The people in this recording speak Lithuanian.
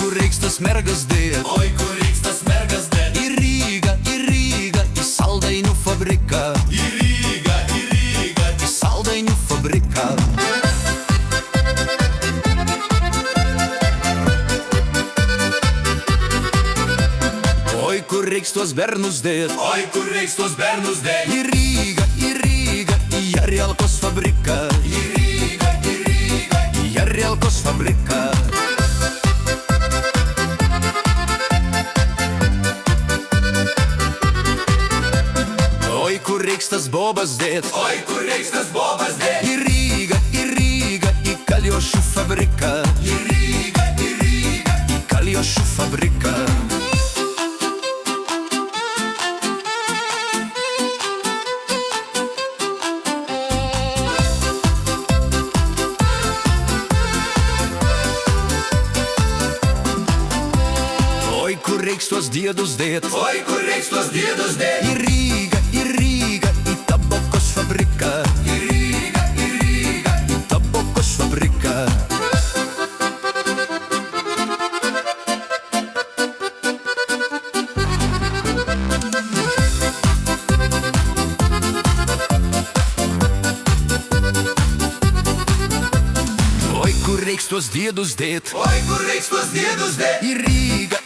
kur reiks tas mergas dėt, oi kur reiks tas mergas dėt. į Rygą, į saldainių fabriką, Į Rygą, į saldainių fabriką. Oi kur reiks tuos bernus dėt, oi kur reiks tuos bernus dėt. į Rygą, į Jarielkos fabriką, Į Rygą, į Jarielkos fabriką. Oi kur reiks tas bobas dėt, oi kur reiks tas bobas dėt. į Rygą, į Kaliošų fabriką, Į Rygą, į Kaliošų fabriką. Oi kur reiks tuos diedus dėt, oi kur reiks tuos diedus dėt. į Rygą, į tabokos fabriką, Į Rygą, į tabokos fabriką. Oi kur reiks tuos diedus dėt, oi kur reiks tuos diedus dėt. į Rygą,